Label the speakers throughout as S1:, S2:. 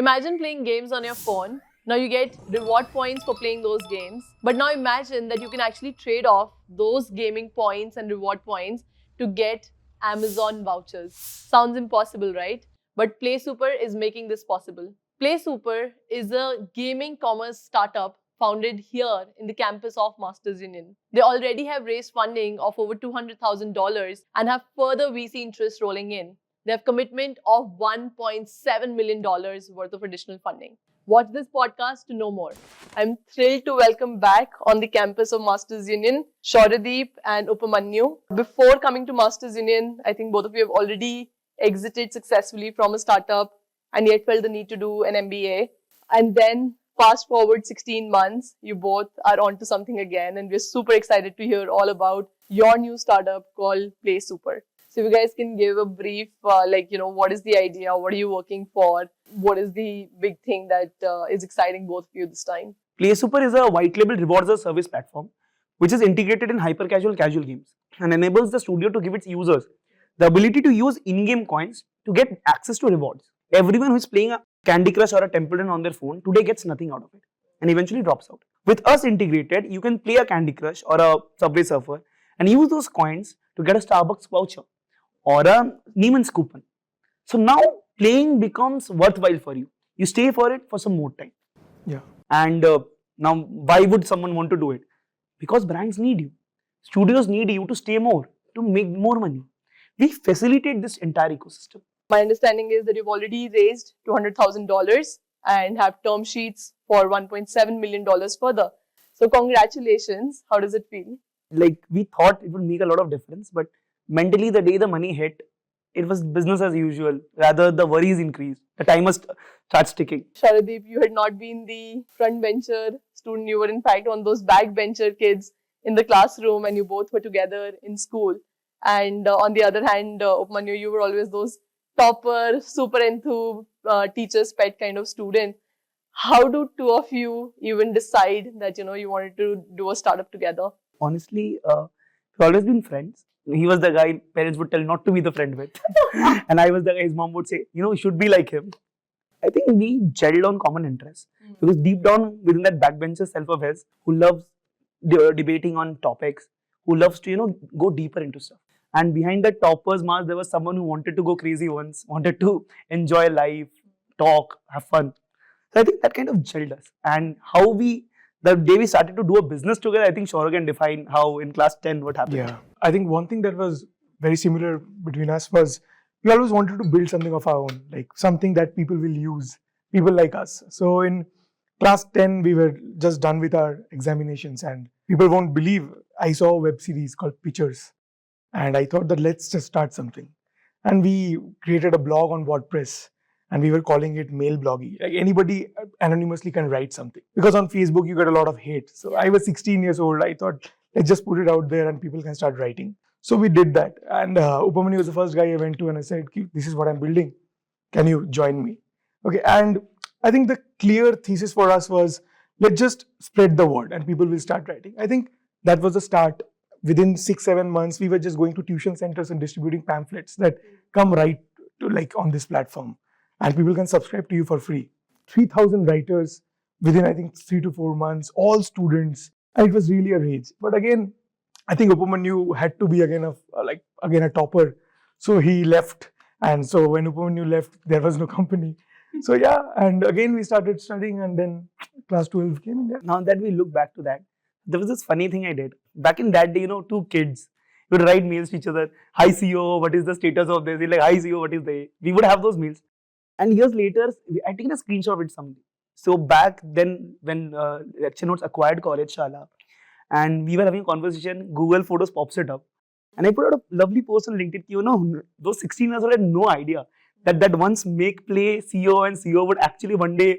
S1: Imagine playing games on your phone. Now you get reward points for playing those games. But now imagine that you can actually trade off those gaming points and reward points to get Amazon vouchers. Sounds impossible, right? But PlaySuper is making this possible. PlaySuper is a gaming commerce startup founded here in the campus of Masters Union. They already have raised funding of over $200,000 and have further VC interest rolling in. They have commitment of $1.7 million worth of additional funding. Watch this podcast to know more. I'm thrilled to welcome back on the campus of Masters Union, Shouradeep and Upamanyu. Before coming to Masters Union, I think both of you have already exited successfully from a startup and yet felt the need to do an MBA. And then fast forward 16 months, you both are onto something again, and we're super excited to hear all about your new startup called PlaySuper. So if you guys can give a brief, what is the idea? What are you working for? What is the big thing that is exciting both of you this time?
S2: PlaySuper is a white label rewards as service platform which is integrated in hyper casual games and enables the studio to give its users the ability to use in-game coins to get access to rewards. Everyone who is playing a Candy Crush or a Temple Run on their phone today gets nothing out of it and eventually drops out. With us integrated, you can play a Candy Crush or a Subway Surfer and use those coins to get a Starbucks voucher or a Neiman's coupon. So now playing becomes worthwhile for you. You stay for it for some more time.
S3: Yeah.
S2: And now why would someone want to do it? Because brands need you. Studios need you to stay more, to make more money. We facilitate this entire ecosystem.
S1: My understanding is that you've already raised $200,000 and have term sheets for $1.7 million further. So congratulations. How does it feel?
S2: Like we thought it would make a lot of difference, but mentally the day the money hit, it was business as usual. Rather, the worries increased. The timer starts ticking.
S1: Shouradeep, you had not been the front bencher student. You were in fact one of those back bencher kids in the classroom, and you both were together in school. And on the other hand, Upamanyu, you were always those topper, super enthu, teacher's pet kind of student. How do two of you even decide that you wanted to do a startup together?
S2: Honestly, we've always been friends. He was the guy parents would tell not to be the friend with. And I was the guy his mom would say, you should be like him. I think we gelled on common interests. Because deep down within that backbencher self of his, who loves debating on topics, who loves to, go deeper into stuff. And behind that topper's mask, there was someone who wanted to go crazy once, wanted to enjoy life, talk, have fun. So I think that kind of gelled us. And the day we started to do a business together, I think Shaurya can define how in class 10 what happened.
S3: Yeah. I think one thing that was very similar between us was we always wanted to build something of our own, like something that people will use, people like us. So in class 10, we were just done with our examinations, and people won't believe I saw a web series called Pictures. And I thought that let's just start something. And we created a blog on WordPress. And we were calling it mail bloggy. Like anybody anonymously can write something. Because on Facebook, you get a lot of hate. So I was 16 years old. I thought, let's just put it out there and people can start writing. So we did that. And Upamanyu was the first guy I went to and I said, this is what I'm building. Can you join me? Okay. And I think the clear thesis for us was, let's just spread the word and people will start writing. I think that was the start. Within 6-7 months, we were just going to tuition centers and distributing pamphlets that come right to on this platform. And people can subscribe to you for free. 3,000 writers within, I think, 3 to 4 months, all students. And it was really a rage. But again, I think Upamanyu had to be again a topper. So he left. And so when Upamanyu left, there was no company. So yeah, and again we started studying and then class 12 came in there.
S2: Now that we look back to that, there was this funny thing I did. Back in that day, two kids would write mails to each other. Hi CEO, what is the status of this? They're like, hi CEO, what is the... We would have those mails. And years later, I taken a screenshot of it someday. So back then, when Lecture Notes acquired CollegeShala, and we were having a conversation, Google Photos pops it up. And I put out a lovely post on LinkedIn. Those 16 years old had no idea that once Make Play CEO and CEO would actually one day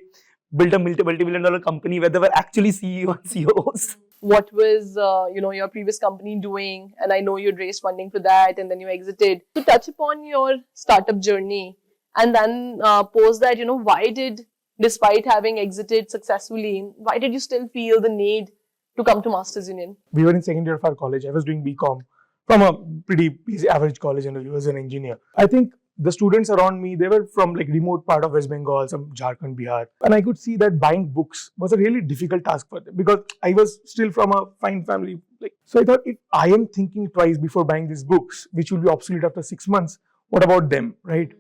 S2: build a multi-million-dollar company where they were actually CEO and CEOs.
S1: What was, your previous company doing? And I know you'd raised funding for that and then you exited. To touch upon your startup journey, and then post that, despite having exited successfully, why did you still feel the need to come to Masters Union?
S3: We were in second year of our college. I was doing BCom from a pretty easy average college and I was an engineer. I think the students around me, they were from like remote part of West Bengal, some Jharkhand, Bihar. And I could see that buying books was a really difficult task for them because I was still from a fine family. So I thought, if I am thinking twice before buying these books, which will be obsolete after 6 months, what about them, right?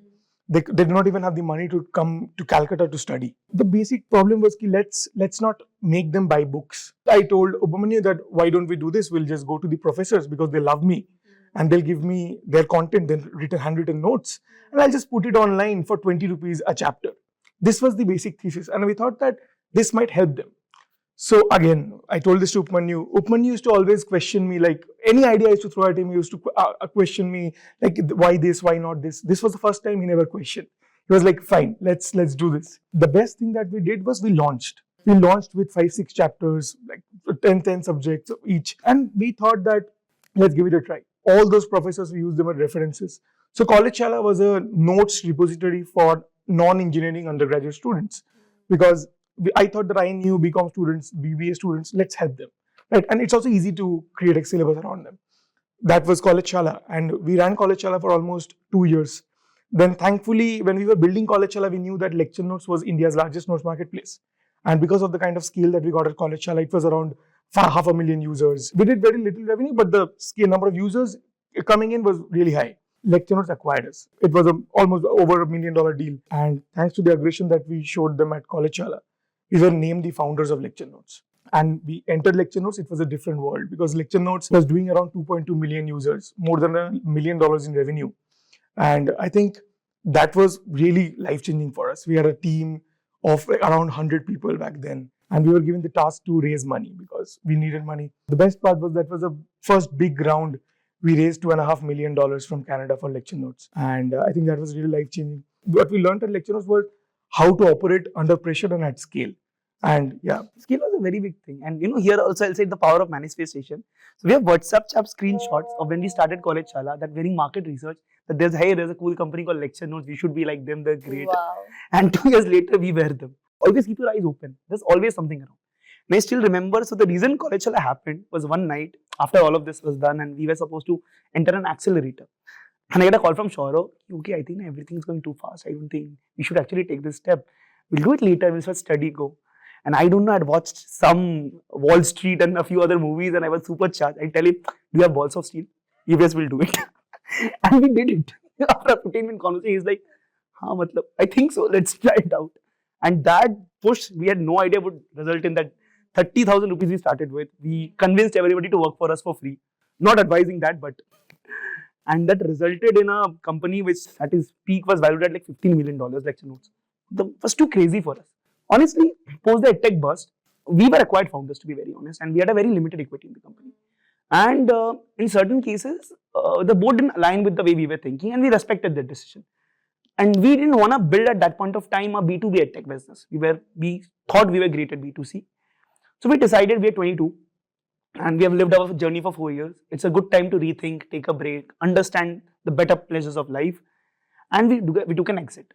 S3: They did not even have the money to come to Calcutta to study. The basic problem was, let's not make them buy books. I told Upamanyu that why don't we do this? We'll just go to the professors because they love me and they'll give me their content, then handwritten notes, and I'll just put it online for 20 rupees a chapter. This was the basic thesis, and we thought that this might help them. So again, I told this to Upamanyu. Upamanyu used to always question me, like any idea I used to throw at him, he used to question me, like why this, why not this. This was the first time he never questioned. He was like, fine, let's do this. The best thing that we did was we launched. We launched with 5-6 chapters, like 10 subjects each, and we thought that let's give it a try. All those professors, we used them as references. So CollegeShala was a notes repository for non-engineering undergraduate students, because I thought that I knew BCom students, BBA students, let's help them, right? And it's also easy to create a syllabus around them. That was CollegeShala, and we ran CollegeShala for almost 2 years. Then thankfully, when we were building CollegeShala, we knew that lecture notes was India's largest notes marketplace. And because of the kind of scale that we got at CollegeShala, it was around 500,000 users. We did very little revenue, but the number of users coming in was really high. Lecture notes acquired us. It was almost over $1 million deal. And thanks to the aggression that we showed them at CollegeShala, we were named the founders of lecture notes. And we entered lecture notes, it was a different world because lecture notes was doing around 2.2 million users, more than $1 million in revenue. And I think that was really life-changing for us. We had a team of around 100 people back then. And we were given the task to raise money because we needed money. The best part was that was the first big round. We raised $2.5 million from Canada for lecture notes. And I think that was really life-changing. What we learned at lecture notes was how to operate under pressure and at scale. And yeah,
S2: Scale was a very big thing. And here also I'll say the power of manifestation. So we have WhatsApp chat screenshots of when we started CollegeShala, that very market research, that there's a cool company called Lecture Notes. We should be like them, they're great.
S1: Wow.
S2: And 2 years later, we were them. Always keep your eyes open. There's always something around. And I still remember, so the reason CollegeShala happened was one night after all of this was done and we were supposed to enter an accelerator. And I got a call from Shouradeep. Okay, I think everything's going too fast. I don't think we should actually take this step. We'll do it later. We'll start study go. And I don't know, I'd watched some Wall Street and a few other movies and I was super charged. I tell him, do you have balls of steel? Yes, we'll do it. And we did it. After a 15-minute conversation, he's like, I think so, let's try it out. And that push, we had no idea would result in that 30,000 rupees we started with. We convinced everybody to work for us for free. Not advising that, but. And that resulted in a company which at its peak was valued at like $15 million, Lecture Notes. That was too crazy for us. Honestly, post the tech bust, we were acquired founders, to be very honest, and we had a very limited equity in the company. And in certain cases, the board didn't align with the way we were thinking, and we respected that decision. And we didn't want to build at that point of time a B2B tech business. We thought we were great at B2C. So we decided, we are 22, and we have lived our journey for 4 years. It's a good time to rethink, take a break, understand the better pleasures of life, and we took an exit.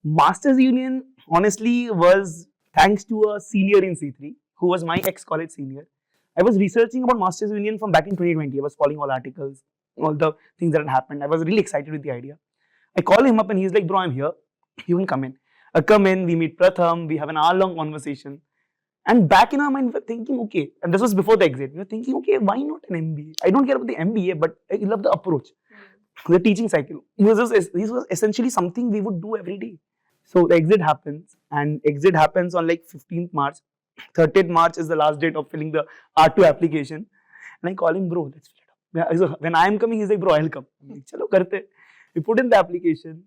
S2: Masters Union, honestly, was thanks to a senior in C3, who was my ex-college senior. I was researching about Masters Union from back in 2020. I was following all articles, all the things that had happened. I was really excited with the idea. I call him up and he's like, bro, I'm here. You can come in. I come in, we meet Pratham, we have an hour-long conversation. And back in our mind, we were thinking, okay, and this was before the exit. We were thinking, okay, why not an MBA? I don't care about the MBA, but I love the approach, the teaching cycle. This was essentially something we would do every day. So the exit happens, and exit happens on like 15th March. 30th March is the last date of filling the R2 application. And I call him, bro, let's fill it up. So when I am coming, he's like, bro, I'll come. I'm like, chalo, karte. We put in the application.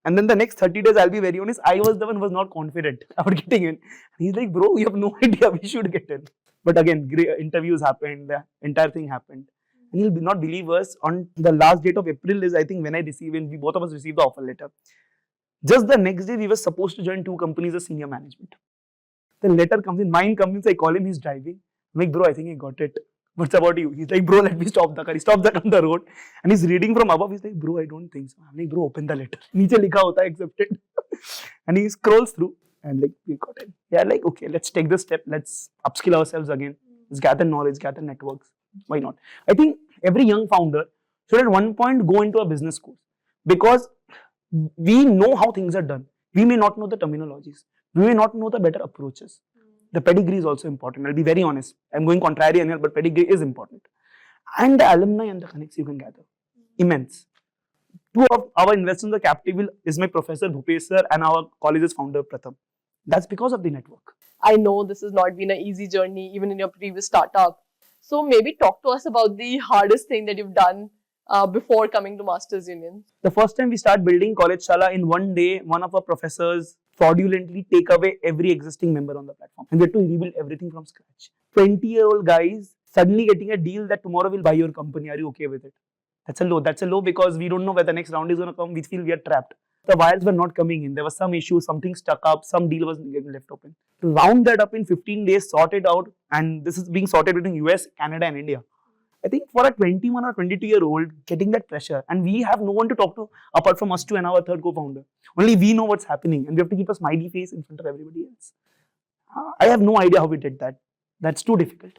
S2: And then the next 30 days, I'll be very honest, I was the one who was not confident about getting in. He's like, bro, you have no idea, we should get in. But again, great interviews happened, the entire thing happened. And you'll not believe us, on the last date of April is, I think, when we both of us received the offer letter. Just the next day, we were supposed to join 2 companies as senior management. The letter comes in, mine comes in, I call him, he's driving. I'm like, bro, I think I got it. What's about you? He's like, bro, let me stop the car. He stops that on the road and he's reading from above. He's like, bro, I don't think so. I'm like, bro, open the letter. Niche likha hota hai, accepted. And he scrolls through and like, we got it. Yeah, like, okay, let's take this step. Let's upskill ourselves again. Let's gather knowledge, gather networks. Why not? I think every young founder should at one point go into a business course, because we know how things are done. We may not know the terminologies. We may not know the better approaches. The pedigree is also important. I'll be very honest. I'm going contrarian here, but pedigree is important. And the alumni and the connects you can gather. Immense. Two of our investors in the captive is my professor Bhupesh sir and our college's founder Pratham. That's because of the network.
S1: I know this has not been an easy journey, even in your previous startup. So maybe talk to us about the hardest thing that you've done before coming to Masters Union.
S2: The first time we start building CollegeShala, in one day, one of our professors fraudulently take away every existing member on the platform. And we had to rebuild everything from scratch. 20-year-old guys suddenly getting a deal that tomorrow we'll buy your company. Are you okay with it? That's a low. That's a low because we don't know where the next round is going to come. We feel we are trapped. The wires were not coming in. There was some issue, something stuck up, some deal was getting left open. To round that up in 15 days, sort it out, and this is being sorted between US, Canada, and India. I think for a 21 or 22-year-old, getting that pressure, and we have no one to talk to apart from us two and our third co-founder. Only we know what's happening, and we have to keep a smiley face in front of everybody else. I have no idea how we did that. That's too difficult.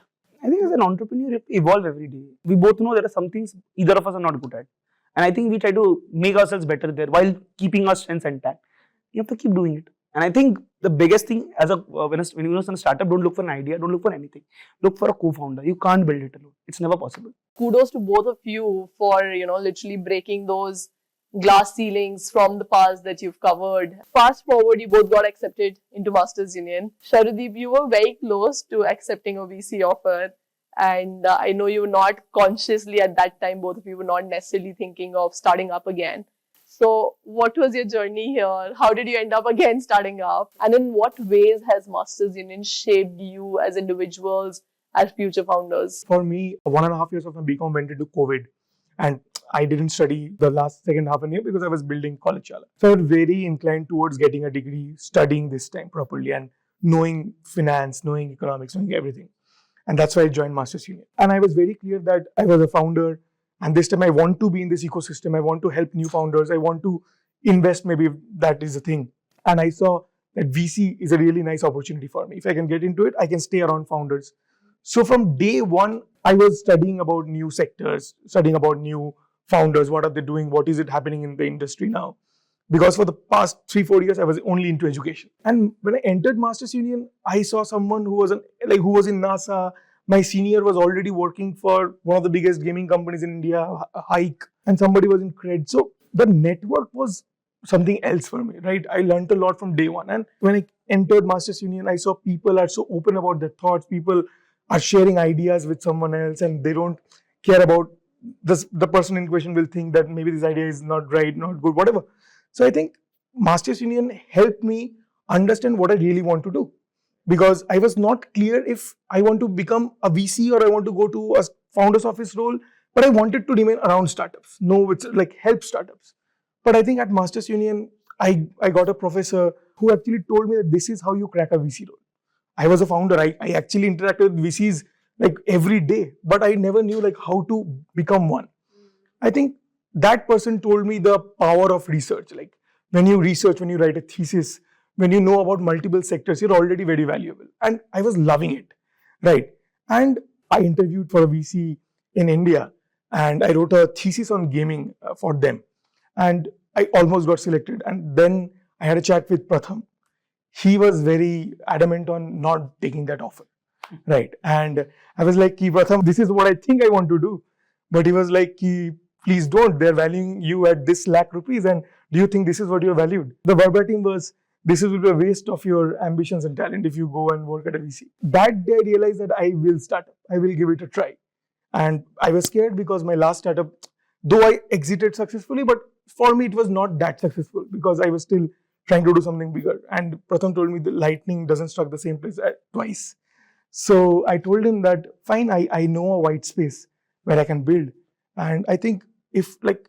S2: I think as an entrepreneur, you have to evolve every day. We both know there are some things either of us are not good at. And I think we try to make ourselves better there while keeping our strengths intact. You have to keep doing it. And I think the biggest thing as when you know, in a startup, don't look for an idea, don't look for anything. Look for a co-founder. You can't build it alone. It's never possible.
S1: Kudos to both of you for, literally breaking those glass ceilings from the past that you've covered. Fast forward, you both got accepted into Masters Union. Shouradeep, you were very close to accepting a VC offer. And I know you were not consciously at that time, both of you were not necessarily thinking of starting up again. So what was your journey here? How did you end up again starting up? And in what ways has Masters Union shaped you as individuals, as future founders?
S3: For me, 1.5 years of my BCom went into COVID. And I didn't study the last second half a year because I was building CollegeShala. So I was very inclined towards getting a degree, studying this time properly and knowing finance, knowing economics, knowing everything. And that's why I joined Masters Union. And I was very clear that I was a founder. And this time I want to be in this ecosystem. I want to help new founders. I want to invest, maybe if that is a thing. And I saw that VC is a really nice opportunity for me. If I can get into it, I can stay around founders. So from day one, I was studying about new sectors, studying about new founders. What are they doing? What is it happening in the industry now? Because for the past 3-4 years, I was only into education. And when I entered Masters Union, I saw someone who was in NASA. My senior was already working for one of the biggest gaming companies in India, Hike, and somebody was in cred. So the network was something else for me, right? I learned a lot from day one. And when I entered Masters Union, I saw people are so open about their thoughts. People are sharing ideas with someone else, and they don't care about this. The person in question will think that maybe this idea is not right, not good, whatever. So I think Masters Union helped me understand what I really want to do, because I was not clear if I want to become a VC or I want to go to a founder's office role, but I wanted to remain around startups. No, it's like help startups. But I think at Masters Union, I got a professor who actually told me that this is how you crack a VC role. I was a founder. I actually interacted with VCs like every day, but I never knew like how to become one. I think that person told me the power of research. Like when you research, when you write a thesis, when you know about multiple sectors, you're already very valuable. And I was loving it, right? And I interviewed for a VC in India and I wrote a thesis on gaming for them. And I almost got selected. And then I had a chat with Pratham. He was very adamant on not taking that offer, right? And I was like, Pratham, this is what I think I want to do. But he was like, please don't. They're valuing you at this lakh rupees. And do you think this is what you're valued? The verbatim was, this will be a waste of your ambitions and talent if you go and work at a VC. That day I realized that I will start up. I will give it a try. And I was scared because my last startup, though I exited successfully, but for me it was not that successful because I was still trying to do something bigger. And Pratham told me the lightning doesn't strike the same place twice. So I told him that, fine, I know a white space where I can build. And I think if like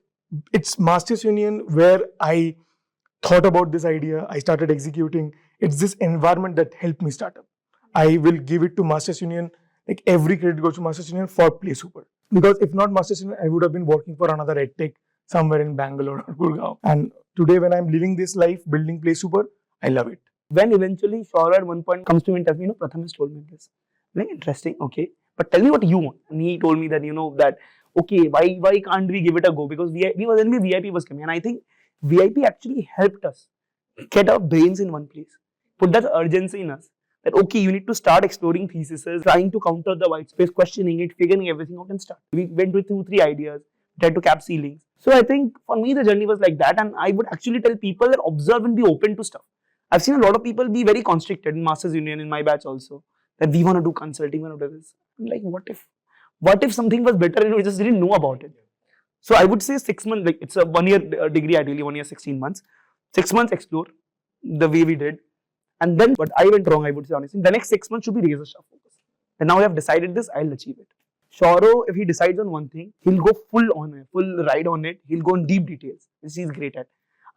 S3: it's Masters Union where I thought about this idea, I started executing. It's this environment that helped me start up. I will give it to Masters Union. Like every credit goes to Masters Union for PlaySuper. Because if not Masters Union, I would have been working for another edtech somewhere in Bangalore or Gurgaon. And today when I'm living this life, building PlaySuper, I love it.
S2: When eventually Shaura at one point comes to me and tells me, Pratham has told me this. Like, interesting, okay. But tell me what you want. And he told me that, that, okay, why can't we give it a go? Because VIP was coming. And I think VIP actually helped us get our brains in one place, put that urgency in us that okay, you need to start exploring theses, trying to counter the white space, questioning it, figuring everything out and start. We went with 2-3 ideas, tried to cap ceilings. So I think for me the journey was like that, and I would actually tell people that observe and be open to stuff. I've seen a lot of people be very constricted in Masters Union, in my batch also, that we want to do consulting, we want to do this. I'm like, what if something was better and we just didn't know about it? So I would say 6 months, like it's a 1 year degree, ideally 1 year, 16 months. 6 months explore the way we did. And then what I went wrong, I would say honestly, the next 6 months should be razor sharp focus. And now I have decided this, I'll achieve it. Shauro, if he decides on one thing, he'll go full on it, full ride on it. He'll go in deep details, which he's great at.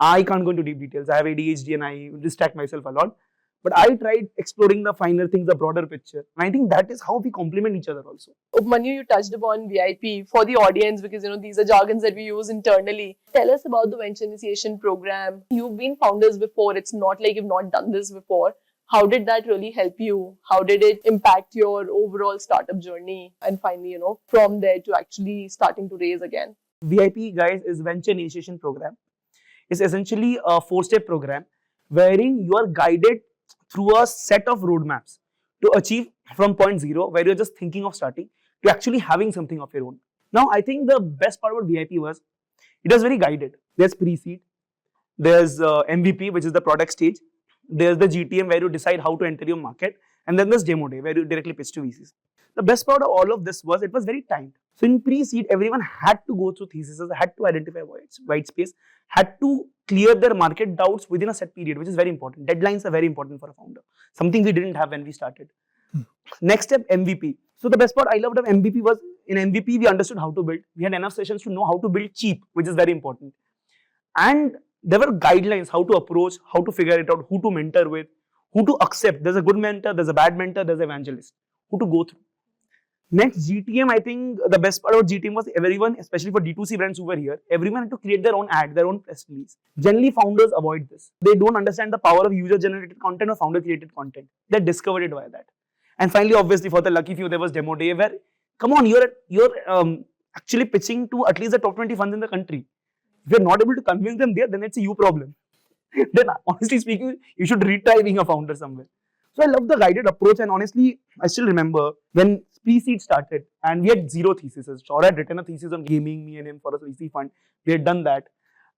S2: I can't go into deep details. I have ADHD and I distract myself a lot. But I tried exploring the finer things, the broader picture. And I think that is how we complement each other also.
S1: Upamanyu, you touched upon VIP for the audience because these are jargons that we use internally. Tell us about the venture initiation program. You've been founders before. It's not like you've not done this before. How did that really help you? How did it impact your overall startup journey? And finally, from there to actually starting to raise again.
S2: VIP, guys, is venture initiation program. It's essentially a 4-step program wherein you are guided through a set of roadmaps to achieve from point zero, where you're just thinking of starting, to actually having something of your own. Now, I think the best part about VIP was, it was very guided. There's pre-seed, there's MVP, which is the product stage, there's the GTM, where you decide how to enter your market, and then there's demo day, where you directly pitch to VCs. The best part of all of this was, it was very timed. So in pre-seed, everyone had to go through theses, had to identify white space, had to clear their market doubts within a set period, which is very important. Deadlines are very important for a founder. Something we didn't have when we started. Next step, MVP. So the best part I loved of MVP was, in MVP, we understood how to build. We had enough sessions to know how to build cheap, which is very important. And there were guidelines, how to approach, how to figure it out, who to mentor with, who to accept. There's a good mentor, there's a bad mentor, there's an evangelist, who to go through. Next, GTM, I think the best part about GTM was everyone, especially for D2C brands who were here, everyone had to create their own ad, their own press release. Generally, founders avoid this. They don't understand the power of user-generated content or founder-created content. They discovered it via that. And finally, obviously, for the lucky few, there was demo day where, come on, you're actually pitching to at least the top 20 funds in the country. If you're not able to convince them there, then it's a you problem. Then, honestly speaking, you should retry being a founder somewhere. So I love the guided approach, and honestly, I still remember when pre-seed started and we had 0 theses. Shaura had written a thesis on gaming, me and him, for a VC fund. We had done that,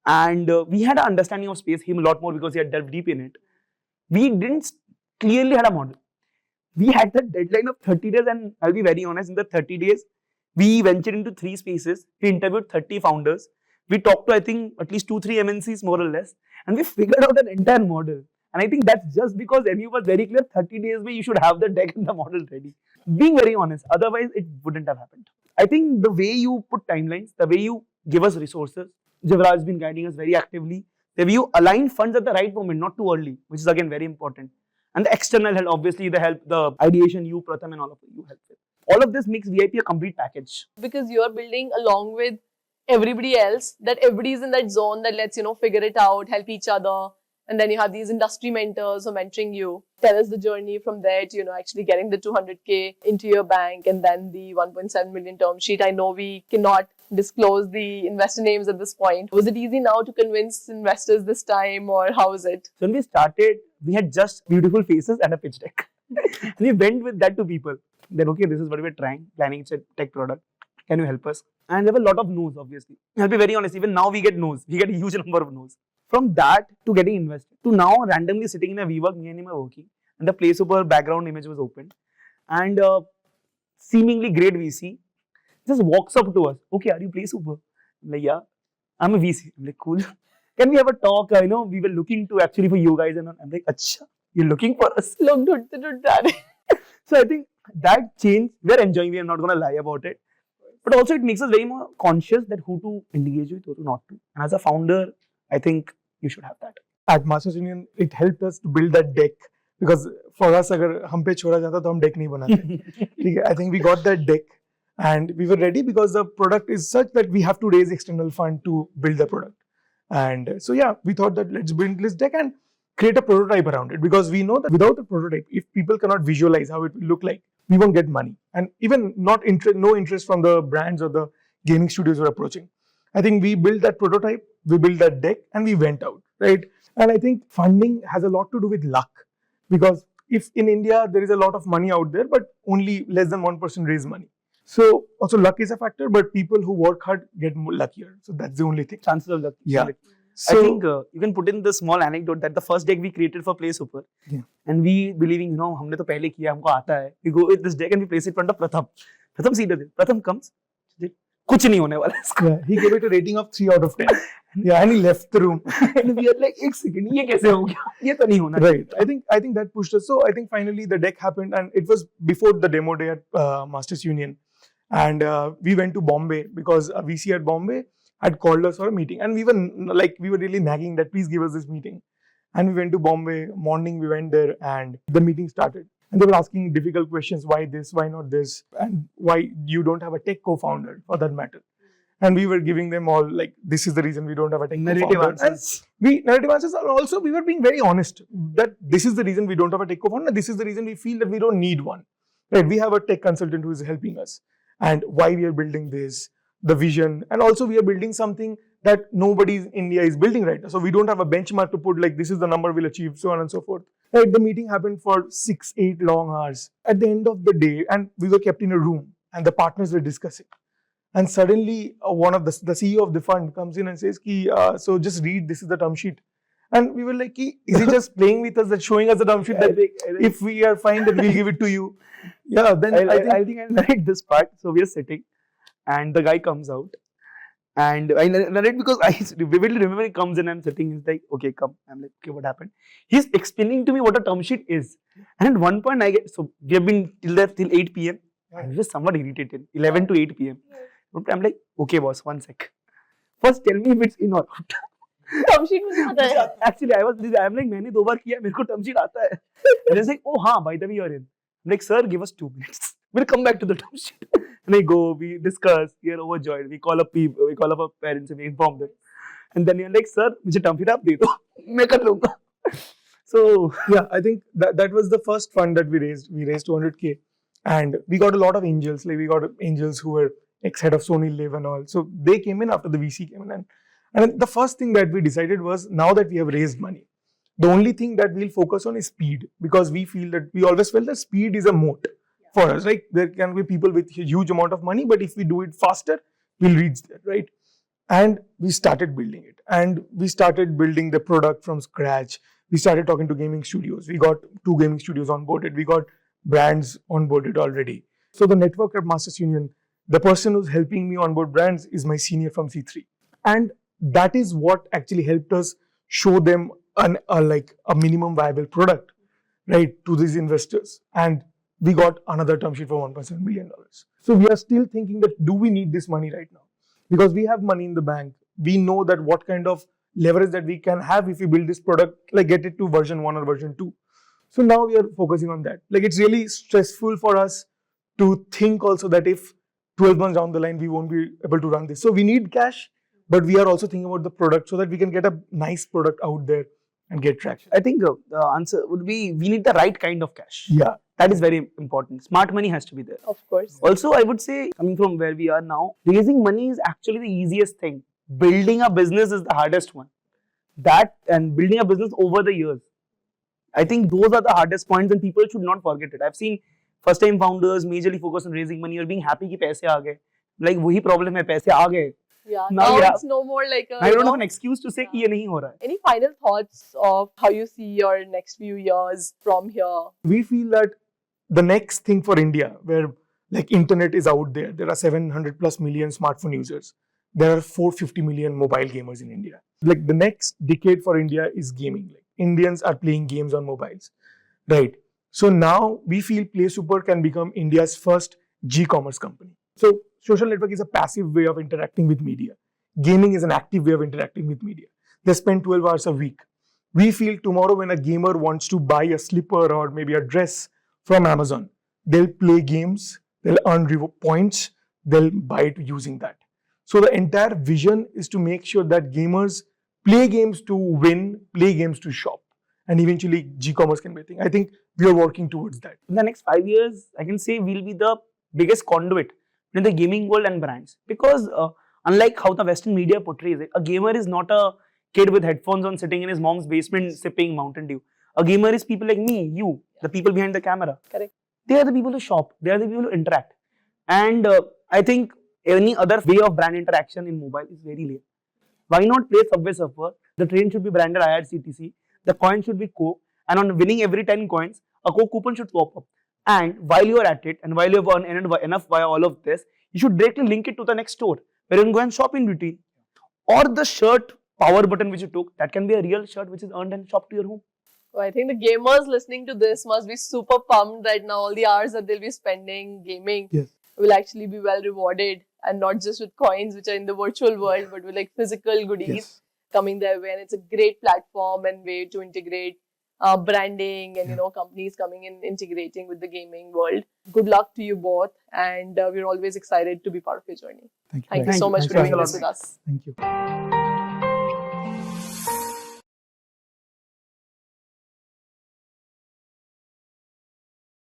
S2: and we had an understanding of space, him a lot more because he had delved deep in it. We didn't clearly had a model. We had the deadline of 30 days, and I'll be very honest, in the 30 days, we ventured into 3 spaces. We interviewed 30 founders. We talked to, I think, at least 2-3 MNCs more or less, and we figured out an entire model. And I think that's just because MU was very clear, 30 days where you should have the deck and the model ready. Being very honest, otherwise it wouldn't have happened. I think the way you put timelines, the way you give us resources, Jivraj has been guiding us very actively, the way you align funds at the right moment, not too early, which is again very important. And the external help, obviously the help, the ideation, you, Pratham, and all of you help with. All of this makes VIP a complete package.
S1: Because you're building along with everybody else, that everybody's in that zone that let's, figure it out, help each other. And then you have these industry mentors who are mentoring you. Tell us the journey from there to, actually getting the 200K into your bank and then the 1.7 million term sheet. I know we cannot disclose the investor names at this point. Was it easy now to convince investors this time, or how is it?
S2: So when we started, we had just beautiful faces and a pitch deck. And we went with that to people. Then, okay, this is what we're planning, it's a tech product. Can you help us? And there were a lot of no's, obviously. I'll be very honest, even now we get no's. We get a huge number of no's. From that to getting invested, to now randomly sitting in a WeWork, me and him are working, and the PlaySuper background image was opened, and seemingly great VC just walks up to us. Okay, are you PlaySuper? I'm like, yeah, I'm a VC. I'm like, cool. Can we have a talk? We were looking to actually for you guys, and I'm like, acha, you're looking for us. So I think that change, we're enjoying. We are not gonna lie about it, but also it makes us very more conscious that who to engage with, who to not to. And as a founder, I think you should have that.
S3: At Masters Union, it helped us to build that deck, because for us, अगर हम पे छोड़ा जाता तो हम deck नहीं बनाते. I think we got that deck and we were ready because the product is such that we have to raise external fund to build the product. And so yeah, we thought that let's build this deck and create a prototype around it, because we know that without a prototype, if people cannot visualize how it will look like, we won't get money, and even no interest from the brands or the gaming studios who are approaching. I think we built that prototype. we built that deck and we went out, right? And I think funding has a lot to do with luck, because if in India there is a lot of money out there, but only less than 1% raise money. So also luck is a factor, but people who work hard get more luckier. So that's the only thing.
S2: Chances of luck.
S3: Yeah.
S2: So, I think you can put in the small anecdote that the first deck we created for PlaySuper, and we believing, हमने तो पहले किया, हमको आता है. We go with this deck and we place it in front of Pratham. Pratham seated it. Pratham comes. कुछ नहीं होने वाला इसका.
S3: Yeah, he gave it a rating of 3 out of 10. Yeah, and he left the room.
S2: And we are like, एक second, ये कैसे हो गया? ये तो नहीं होना.
S3: Right. I think that pushed us. So I think finally the deck happened, and it was before the demo day at Masters Union, and we went to Bombay because a VC at Bombay had called us for a meeting, and we were really nagging that please give us this meeting. And we went to Bombay. Morning we went there, and the meeting started. And they were asking difficult questions. Why this? Why not this? And why you don't have a tech co-founder for that matter? And we were giving them all like, this is the reason we don't have a tech co-founder. Narrative answers are also, we were being very honest that this is the reason we don't have a tech co-founder. This is the reason we feel that we don't need one. Right? We have a tech consultant who is helping us. And why we are building this, the vision. And also we are building something that nobody in India is building right now. So we don't have a benchmark to put like, this is the number we'll achieve, so on and so forth. Right? The meeting happened for 6-8 long hours. At the end of the day, and we were kept in a room and the partners were discussing. And suddenly one of the CEO of the fund comes in and says, so just read, this is the term sheet. And we were like, is he just playing with us, that showing us the term sheet, that if we are fine, then we'll give it to you. Yeah, then
S2: I think I narrate this part. So we are sitting and the guy comes out. And I narrate because I vividly remember he comes in, I'm sitting, he's like, okay, come. I'm like, okay, what happened? He's explaining to me what a term sheet is. And at one point so we have been till 8 p.m. I was just somewhat irritated, 11 to 8 p.m. I'm like, okay boss, one sec. First tell me if it's in or out.
S1: Term sheet मुझे आता है.
S2: Actually, I'm like, मैंने 2 बार किया, मेरे को term sheet आता है. And he's like, oh हाँ, by the way you're in. I'm like, sir, give us 2 minutes. We'll come back to the term sheet. And I go, we discuss, we are overjoyed. We call up people, we call up our parents and we inform them. And then you're like, sir, मुझे term sheet आप दे दो, मैं कर लूँगा. So
S3: yeah, I think that was the first fund that we raised. We raised 200K, and we got a lot of angels. Like we got angels who were ex-head of Sony Live and all. So they came in after the VC came in. And the first thing that we decided was, now that we have raised money, the only thing that we'll focus on is speed, because we always felt that speed is a moat for us, right? There can be people with a huge amount of money, but if we do it faster, we'll reach there, right? And we started building it, and we started building the product from scratch. We started talking to gaming studios. We got 2 gaming studios onboarded. We got brands onboarded already. So the network at Masters Union, the person who's helping me onboard brands is my senior from C3. And that is what actually helped us show them a minimum viable product, right, to these investors. And we got another term sheet for $1.7 million. So we are still thinking that, do we need this money right now? Because we have money in the bank. We know that what kind of leverage that we can have if we build this product, like get it to version 1 or version 2. So now we are focusing on that. Like it's really stressful for us to think also that if 12 months down the line, we won't be able to run this. So we need cash, but we are also thinking about the product so that we can get a nice product out there and get traction.
S2: I think the answer would be, we need the right kind of cash.
S3: Yeah.
S2: That is very important. Smart money has to be there.
S1: Of course.
S2: Also, I would say, coming from where we are now, raising money is actually the easiest thing. Building a business is the hardest one. That and building a business over the years. I think those are the hardest points and people should not forget it. I've seen first time founders majorly focus on raising money or being happy कि पैसे आ गए. Like वही problem है, पैसे आ गए.
S1: Yeah, now it's no more like
S2: I don't have an excuse to say कि ये नहीं हो रहा है.
S1: Any final thoughts of how you see your next few years from here?
S3: We feel that the next thing for India, where like internet is out there, there are 700 plus million smartphone users. There are 450 million mobile gamers in India. Like the next decade for India is gaming. Like Indians are playing games on mobiles, right? So now we feel PlaySuper can become India's first G-commerce company. So social network is a passive way of interacting with media. Gaming is an active way of interacting with media. They spend 12 hours a week. We feel tomorrow when a gamer wants to buy a slipper or maybe a dress from Amazon, they'll play games, they'll earn points, they'll buy it using that. So the entire vision is to make sure that gamers play games to win, play games to shop, and eventually G-commerce can be a thing. I think we are working towards that.
S2: In the next 5 years, I can say we'll be the biggest conduit in the gaming world and brands, because Unlike how the Western media portrays it, a gamer is not a kid with headphones on sitting in his mom's basement sipping Mountain Dew. A gamer is people like me, you, the people behind the camera.
S1: Correct.
S2: They are the people who shop. They are the people who interact. And I think any other way of brand interaction in mobile is very lame. Why not play Subway Surfer? The train should be branded IRCTC. The coin should be Coke. And on winning every 10 coins, a Coke coupon should pop up. And while you are at it, and while you have earned enough via all of this, you should directly link it to the next store where you can go and shop in between. Or the shirt power button which you took, that can be a real shirt which is earned and shopped to your home.
S1: So I think the gamers listening to this must be super pumped right now. All the hours that they'll be spending gaming will actually be well rewarded, and not just with coins which are in the virtual world, but with like physical goodies coming their way. And it's a great platform and way to integrate branding and companies coming in integrating with the gaming world. Good luck to you both, and we're always excited to be part of your journey.
S3: Thank you.
S1: Thank you so much for doing
S2: Thanks a
S1: this
S2: lot.
S1: with us.
S3: Thank you.